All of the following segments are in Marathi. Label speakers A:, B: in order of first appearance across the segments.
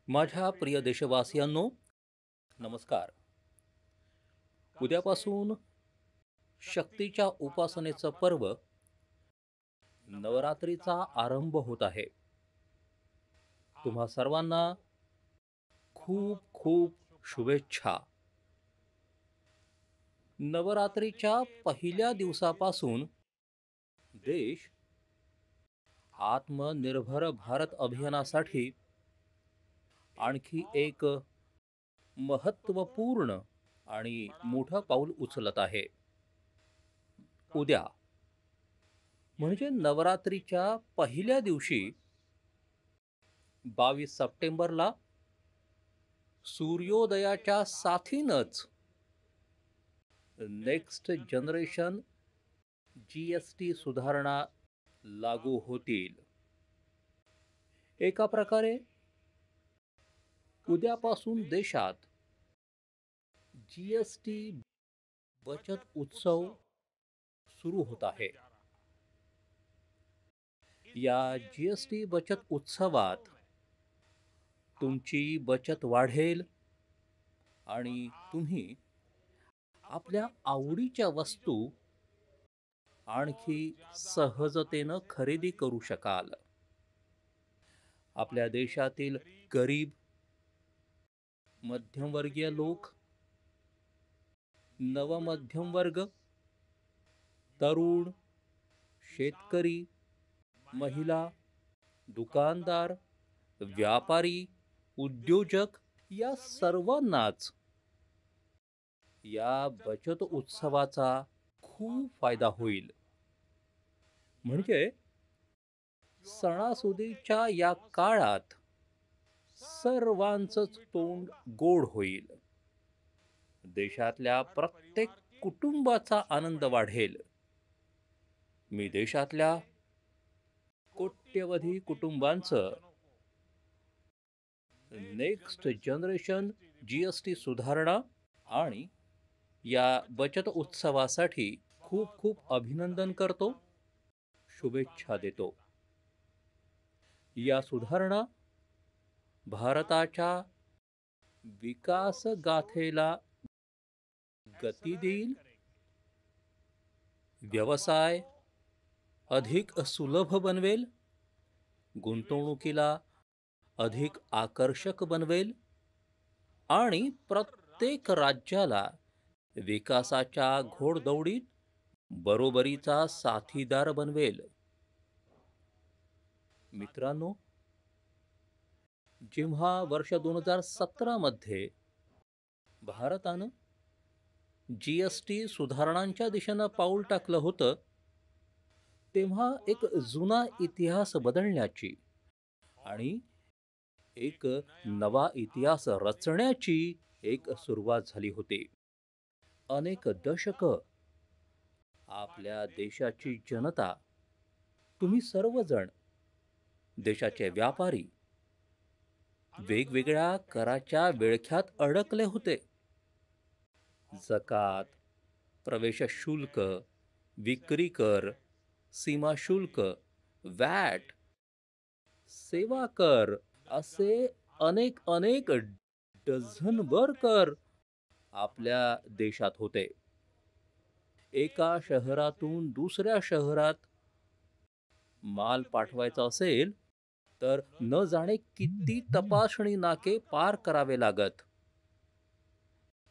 A: माझ्या प्रिय देशवासियांनो, नमस्कार. उद्यापासून शक्तीच्या उपासनेचं पर्व नवरात्रीचा आरंभ होत आहे. तुम्हा सर्वांना खूप खूप शुभेच्छा. नवरात्रीच्या पहिल्या दिवसापासून देश आत्मनिर्भर भारत अभियानासाठी आणखी एक महत्त्वपूर्ण आणि मोठं पाऊल उचलत आहे. उद्या म्हणजे नवरात्रीच्या पहिल्या दिवशी 22 सप्टेंबरला सूर्योदयाच्या साथीनच नेक्स्ट जनरेशन GST सुधारणा लागू होतील. एका प्रकारे उद्यापासून देशात GST बचत उत्सव सुरू होत आहे. या GST बचत उत्सवात तुमची बचत वाढेल आणि तुम्ही आपल्या आवडीच्या वस्तू आणखी सहजतेनं खरेदी करू शकाल. आपल्या देशातील गरीब, मध्यमवर्गीय लोक, नवमध्यम वर्ग, तरुण, शेतकरी, महिला, दुकानदार, व्यापारी, उद्योजक या सर्वांनाच या बचत उत्सवाचा खूप फायदा होईल. म्हणजे सणासुदीच्या या काळात सर्वांचंच तोंड गोड होईल. देशातल्या प्रत्येक कुटुंबाचा आनंद वाढेल. मी देशातल्या कोट्यवधी कुटुंबांचं नेक्स्ट जनरेशन GST सुधारणा आणि या बचत उत्सवासाठी खूप खूप अभिनंदन करतो, शुभेच्छा देतो. या सुधारणा भारताच्या विकास गाथेला गती देईल, व्यवसाय अधिक सुलभ बनवेल, गुंतवणुकीला अधिक आकर्षक बनवेल आणि प्रत्येक राज्याला विकासाच्या घोडदौडीत बरोबरीचा साथीदार बनवेल. मित्रांनो, जेव्हा वर्ष 2017 मध्ये भारतानं GST सुधारणांच्या दिशेनं पाऊल टाकलं होतं, तेव्हा एक जुना इतिहास बदलण्याची आणि एक नवा इतिहास रचण्याची एक सुरुवात झाली होती. अनेक दशकं आपल्या देशाची जनता, तुम्ही सर्वजण, देशाचे व्यापारी वेगवेगळ्या कराच्या विळख्यात अडकले होते. जकात, प्रवेश शुल्क, विक्री कर, सीमा शुल्क, वॅट, सेवा कर असे अनेक अनेक डझनभर कर आपल्या देशात होते. एका शहरातून दुसऱ्या शहरात माल पाठवायचा असेल तर न जाणे किती तपासणी नाके पार करावे लागत,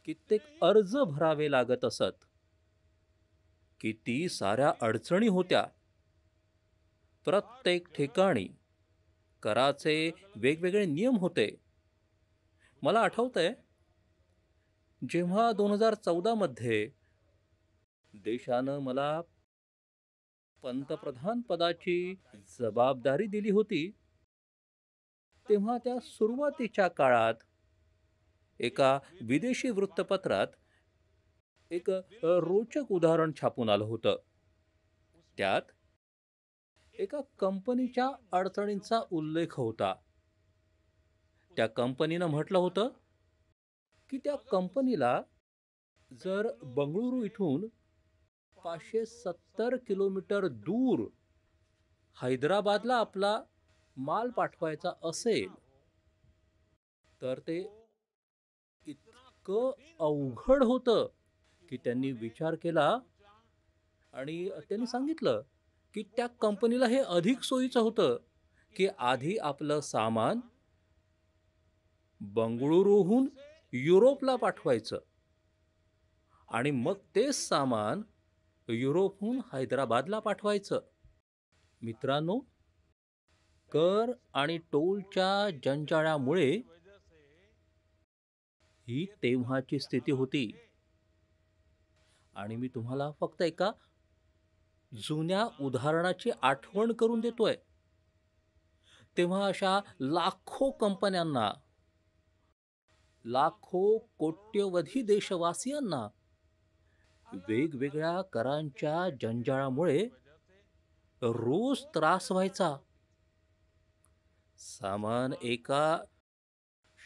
A: कित्येक अर्ज भरावे लागत असत, किती साऱ्या अडचणी होत्या. प्रत्येक ठिकाणी कराचे वेगवेगळे नियम होते. मला आठवतंय, जेव्हा 2014 मध्ये देशानं मला पंतप्रधान पदाची जबाबदारी दिली होती, तेव्हा त्या सुरुवातीच्या काळात एका विदेशी वृत्तपत्रात एक रोचक उदाहरण छापून आलं होतं. त्यात एका कंपनीच्या अडचणींचा उल्लेख होता. त्या कंपनीनं म्हटलं होतं की त्या कंपनीला जर बंगळुरू इथून 570 किलोमीटर दूर हैदराबादला आपला माल पाठवायचा असेल तर ते इतकं अवघड होतं की त्यांनी विचार केला आणि त्यांनी सांगितलं की त्या कंपनीला हे अधिक सोयीचं होतं की आधी आपलं सामान बंगळुरूहून युरोपला पाठवायचं आणि मग तेच सामान युरोपहून हैदराबादला पाठवायचं. मित्रांनो, कर आणि टोलच्या जंजाळामुळे ही तेव्हाची स्थिती होती. आणि मी तुम्हाला फक्त एका जुन्या उदाहरणाची आठवण करून देतोय. तेव्हा अशा लाखो कंपन्यांना, लाखो कोट्यवधी देशवासियांना वेगवेगळ्या करांच्या जंजाळामुळे रोज त्रास व्हायचा. सामान एका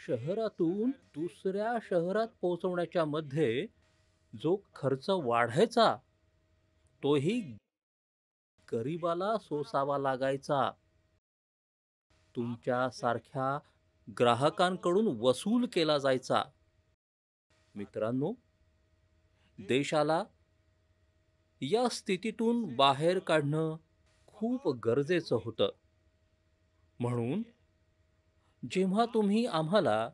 A: शहरातून दुसऱ्या शहरात पोहोचवण्याच्या मध्ये जो खर्च वाढायचा तोही गरिबाला सोसावा लागायचा. तुमच्या सारख्या ग्राहकांकडून वसूल केला जायचा. मित्रांनो, देशाला या स्थितीतून बाहेर काढणं खूप गरजेचं होतं. म्हणून जेव्हा तुम्ही आम्हाला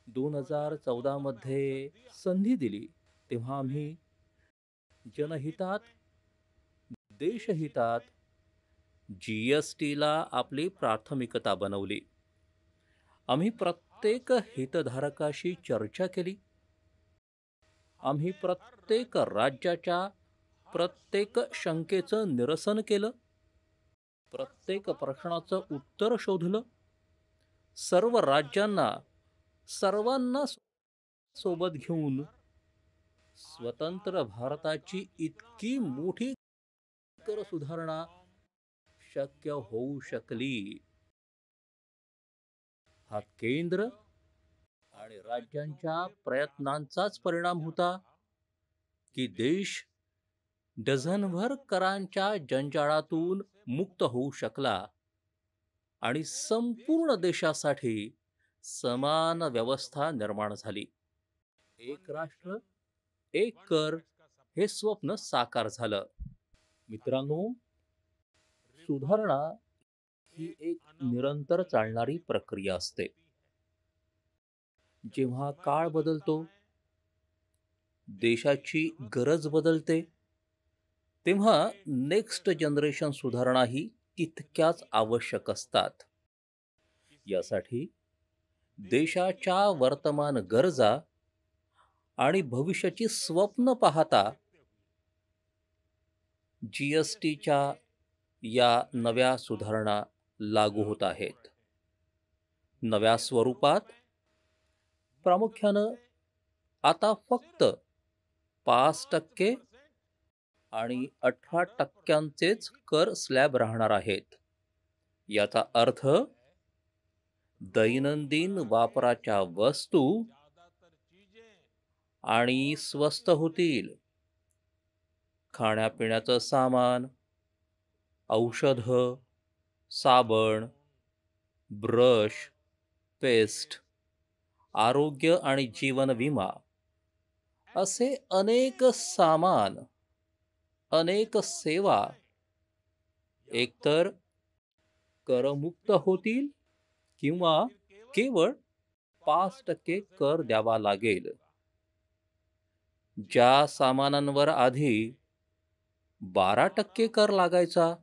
A: 2014 मध्ये संधी दिली तेव्हा आम्ही जनहितात, देशहितात जीएसटीला आपली प्राथमिकता बनवली. आम्ही प्रत्येक हितधारकाशी चर्चा केली. आम्ही प्रत्येक राज्याच्या प्रत्येक शंकेचं निरसन केलं. प्रत्येक प्रश्नाचं उत्तर शोधलं. सर्व राज्यांना, सर्वांना सोबत घेऊन स्वतंत्र भारताची इतकी मोठी कर सुधारणा शक्य होऊ शकली. हा केंद्र आणि राज्यांच्या प्रयत्नांचाच परिणाम होता की देश डझनभर करांच्या जंजाळातून मुक्त होऊ शकला आणि संपूर्ण देशासाठी समान व्यवस्था निर्माण झाली. एक राष्ट्र, एक कर हे स्वप्न साकार झालं. मित्रांनो, सुधारणा ही एक निरंतर चालणारी प्रक्रिया असते. जेव्हा काळ बदलतो, देशाची गरज बदलते, तेव्हा नेक्स्ट जनरेशन सुधारणा ही तितक्याच आवश्यक असतात. यासाठी देशाच्या वर्तमान गरजा आणि भविष्याची स्वप्न पाहता जीएसटीच्या या नव्या सुधारणा लागू होत आहेत. नव्या स्वरूपात प्रामुख्यानं आता फक्त 5% आणि 18%च कर स्लॅब राहणार आहेत. याचा अर्थ दैनंदिन वापराच्या वस्तू आणि स्वस्त होतील. खाण्यापिण्याचं सामान, औषधं, साबण, ब्रश, पेस्ट, आरोग्य आणि जीवन विमा असे अनेक सामान, अनेक सेवा एकतर करमुक्त होतील किंवा केवळ 5% कर द्यावा लागेल. ज्या सामानांवर आधी 12% कर लागायचा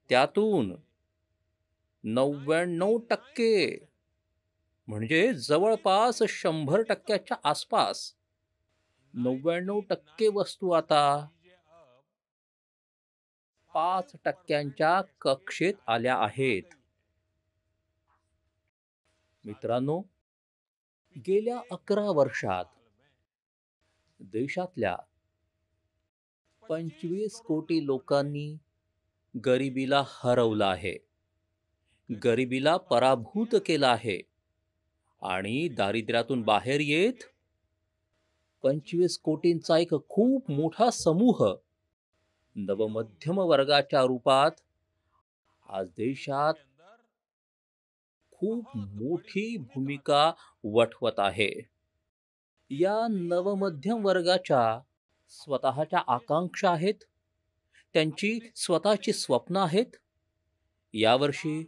A: त्यातून 99% म्हणजे जवळपास 100%च्या आसपास 99% वस्तू आता 5%च्या कक्षेत आल्या आहेत. मित्रांनो, गेल्या 11 वर्षात देशातल्या 25 कोटी लोकांनी गरिबीला हरवलं आहे, गरिबीला पराभूत केलं आहे आणि दारिद्र्यातून बाहेर येत 25 कोटींचा एक खूप मोठा समूह नवमध्यम वर्गाच्या रूपात आज देशात खूप मोठी भूमिका वठवत आहे. या नवमध्यम वर्गाच्या स्वतःच्या आकांक्षा आहेत, त्यांची स्वतःची स्वप्न आहेत. यावर्षी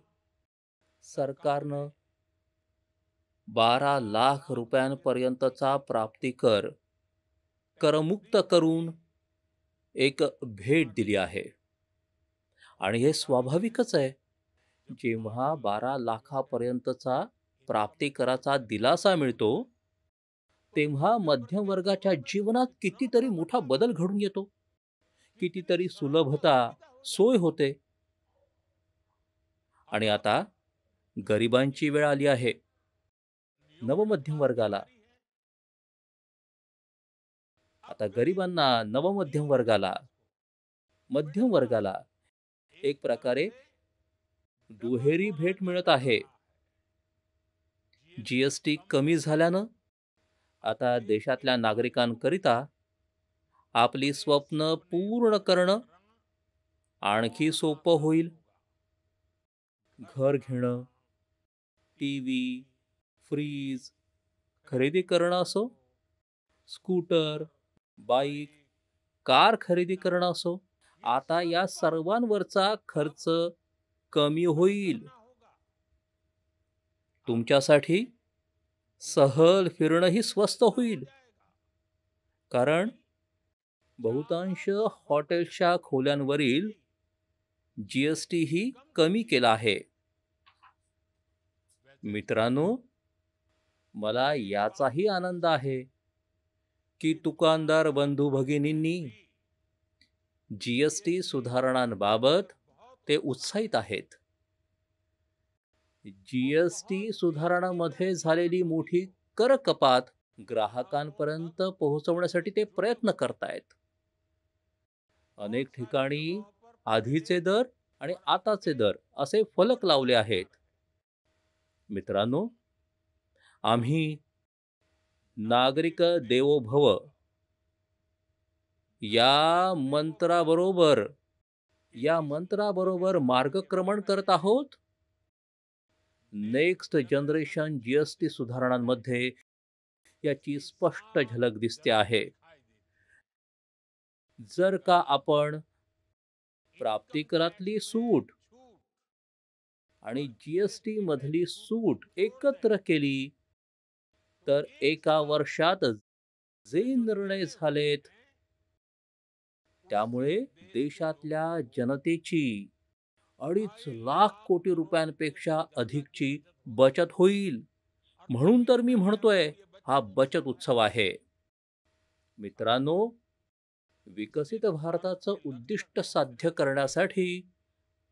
A: सरकारनं 12 लाख रुपयांपर्यंतचा प्राप्तिकर करमुक्त करून एक भेट दिली आहे. आणि हे स्वाभाविकच आहे. जेव्हा 12 लाखापर्यंतचा प्राप्तिकराचा दिलासा मिळतो, तेव्हा मध्यम वर्गाच्या जीवनात कितीतरी मोठा बदल घडून येतो. कितीतरी सुलभता, सोय होते. आणि आता गरिबांची वेळ आली आहे. नवमध्यम वर्गाला, आता गरिबांना, नवमध्यम वर्गाला, मध्यम वर्गाला एक प्रकारे दुहेरी भेट मिळत आहे. जीएसटी कमी झाल्यानं आता देशातल्या नागरिकांकरिता आपली स्वप्न पूर्ण करणं आणखी सोपं होईल. घर घेणं, टीव्ही, फ्रीज खरेदी करणं असो, स्कूटर, बाईक, कार खरेदी करणं असो, आता या सर्वांवरचा खर्च कमी होईल. तुमच्यासाठी सहल फिरणंही स्वस्त होईल. कारण बहुतांश हॉटेल्सच्या खोल्यांवरील जीएसटी ही कमी केला आहे. मित्रांनो, मला याचाही आनंद आहे की दुकानदार बंधू भगिनींनी जीएसटी सुधारणांबाबत ते उत्साहित आहेत. जीएसटी सुधारणांमध्ये झालेली मोठी कर कपात ग्राहकांपर्यंत पोहोचवण्यासाठी ते प्रयत्न करतायत. अनेक ठिकाणी आधीचे दर आणि आताचे दर असे फलक लावले आहेत. मित्रांनो, आम्ही नागरिक देवो भव या मंत्राबरोबर मार्गक्रमण करत आहोत. नेक्स्ट जनरेशन जीएसटी सुधारणांमध्ये याची स्पष्ट झलक दिसते आहे. जर का आपण प्राप्तिकरातली सूट आणि जीएसटी मधली सूट एकत्र केली तर एका वर्षात जे निर्णय झालेत त्यामुळे देशातल्या जनतेची 2.5 लाख कोटी रुपयांपेक्षा अधिकची बचत होईल. म्हणून तर मी म्हणतोय, हा बचत उत्सव आहे. मित्रांनो, विकसित भारताचं उद्दिष्ट साध्य करण्यासाठी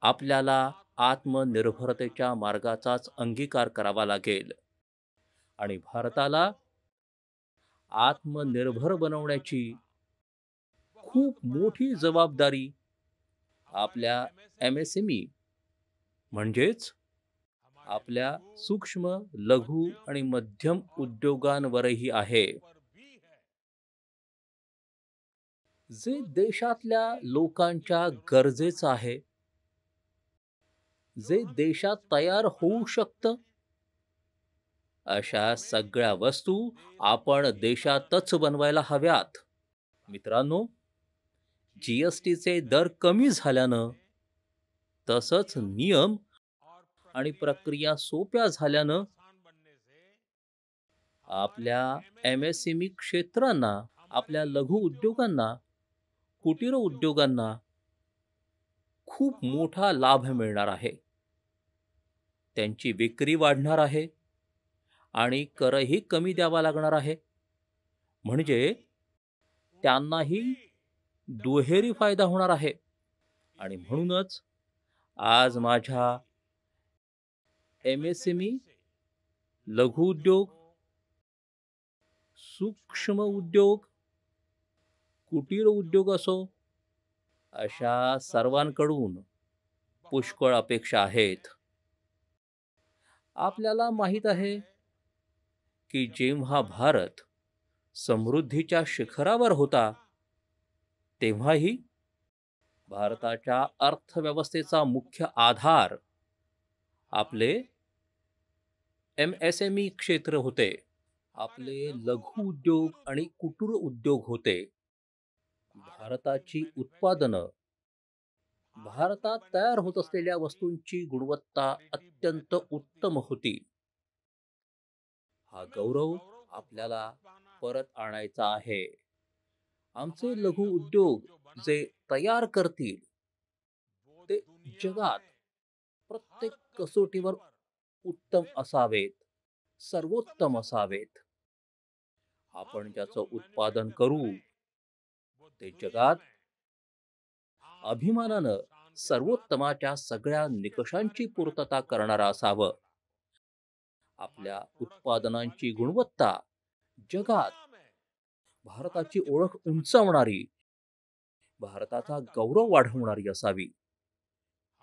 A: आपल्याला आत्मनिर्भरतेच्या मार्गाचाच अंगीकार करावा लागेल. आणि भारताला आत्मनिर्भर बनवण्याची खूप मोठी जबाबदारी आपल्या एमएसएमई म्हणजेच आपल्या सूक्ष्म, लघु आणि मध्यम उद्योगांवरही आहे. जे देशातल्या लोकांच्या गरजेचं आहे, जे देशात तयार होऊ शकतं, अशा सगळ्या वस्तू आपण देशातच बनवायला हव्यात. मित्रांनो, जीएसटीचे दर कमी झाल्यानं तसंच नियम आणि प्रक्रिया सोप्या झाल्यानं आपल्या एमएसएमई क्षेत्रांना, आपल्या लघु उद्योगांना, कुटीर उद्योगांना खूप मोठा लाभ मिळणार आहे. त्यांची विक्री वाढणार आहे आणि करही कमी द्यावा लागणार आहे. म्हणजे त्यांनाही दुहेरी फायदा होणार आहे. आणि म्हणूनच आज माझ्या एमएसएमई, लघु उद्योग, सूक्ष्म उद्योग, कुटीर उद्योग असो, अशा सर्वांकडून पुष्कळ अपेक्षा आहेत. आपल्याला माहीत आहे की जेव्हा भारत समृद्धीच्या शिखरावर होता, तेव्हाही भारताच्या अर्थव्यवस्थेचा मुख्य आधार आपले MSME क्षेत्र होते. आपले लघु उद्योग आणि कुटीर उद्योग होते. भारताची उत्पादनं, भारतात तयार होत असलेल्या वस्तूंची गुणवत्ता अत्यंत उत्तम होती. हा गौरव आपल्याला परत आणायचा आहे. आमचे लघु उद्योग जे तयार करतील ते जगात प्रत्येक कसोटीवर उत्तम असावेत, सर्वोत्तम असावेत. आपण ज्याचं उत्पादन करू ते जगात अभिमानानं सर्वोत्तमाच्या सगळ्या निकषांची पूर्तता करणारं असावं. आपल्या उत्पादनांची गुणवत्ता जगात भारताची ओळख उंचावणारी, भारताचा गौरव वाढवणारी असावी.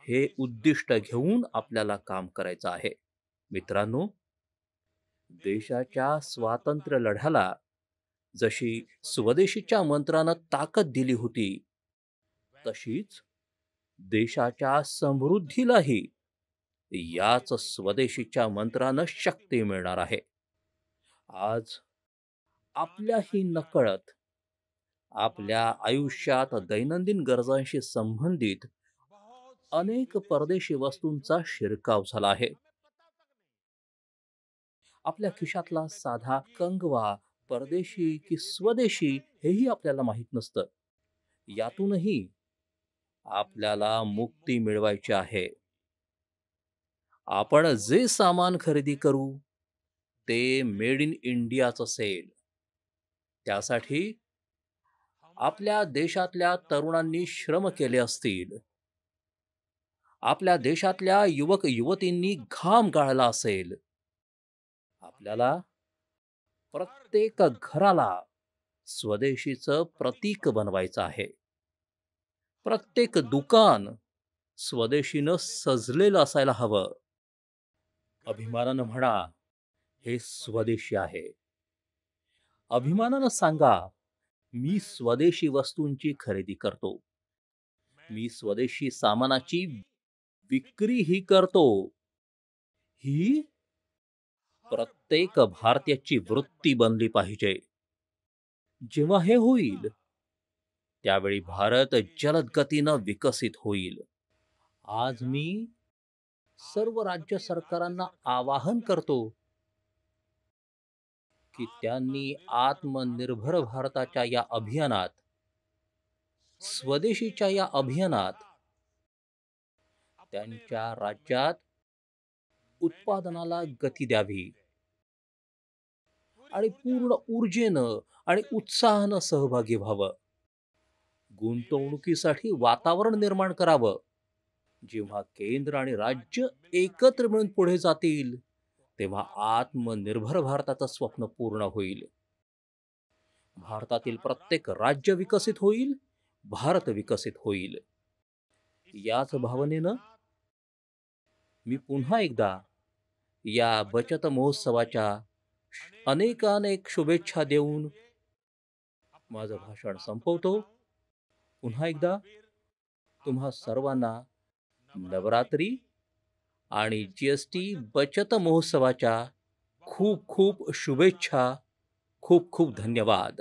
A: हे उद्दिष्ट घेऊन आपल्याला काम करायचं आहे. मित्रांनो, देशाच्या स्वातंत्र्य लढ्याला जशी स्वदेशीच्या मंत्रानं ताकद दिली होती, तशीच देशाच्या समृद्धीलाही याच स्वदेशीच्या मंत्रानं शक्ती मिळणार आहे. आज आपल्याही नकळत आपल्या आयुष्यात दैनंदिन गरजांशी संबंधित अनेक परदेशी वस्तूंचा शिरकाव झाला आहे. आपल्या खिशातला साधा कंगवा परदेशी की स्वदेशी हेही आपल्याला माहीत नसतं. यातूनही आपल्याला मुक्ती मिळवायची आहे. आपण जे सामान खरेदी करू ते मेड इन इंडियाच असेल. त्यासाठी आपल्या देशातल्या तरुणांनी श्रम केले असतील. आपल्या देशातल्या युवक युवतींनी घाम गाळला असेल. आपल्याला प्रत्येक घराला स्वदेशीचं प्रतीक बनवायचं आहे. प्रत्येक दुकान स्वदेशीनं सजलेलं असायला हवं. अभिमानानं म्हणा, हे स्वदेशी आहे. अभिमानानं सांगा, मी स्वदेशी वस्तूंची खरेदी करतो. मी स्वदेशी सामानाची विक्रीही करतो. ही प्रत्येक भारतीयाची वृत्ती बनली पाहिजे. जेव्हा हे होईल, त्यावेळी भारत जलद गतीनं विकसित होईल. आज मी सर्व राज्य सरकारांना आवाहन करतो की त्यांनी आत्मनिर्भर भारताच्या या अभियानात, स्वदेशीच्या या अभियानात त्यांच्या राज्यात उत्पादनाला गती द्यावी आणि पूर्ण ऊर्जेनं आणि उत्साहानं सहभागी व्हावं. गुंतवणुकीसाठी वातावरण निर्माण करावं. जेव्हा केंद्र आणि राज्य एकत्र मिळून पुढे जातील, तेव्हा आत्मनिर्भर भारताचं स्वप्न पूर्ण होईल. भारतातील प्रत्येक राज्य विकसित होईल, भारत विकसित होईल. याच भावनेनं मी पुन्हा एकदा या बचत महोत्सवाच्या अनेकानेक शुभेच्छा देऊन माझं भाषण संपवतो. पुन्हा एकदा तुम्हा सर्वांना नवरात्री आणि GST बचत महोत्सवाच्या खूप खूप शुभेच्छा. खूप खूप धन्यवाद.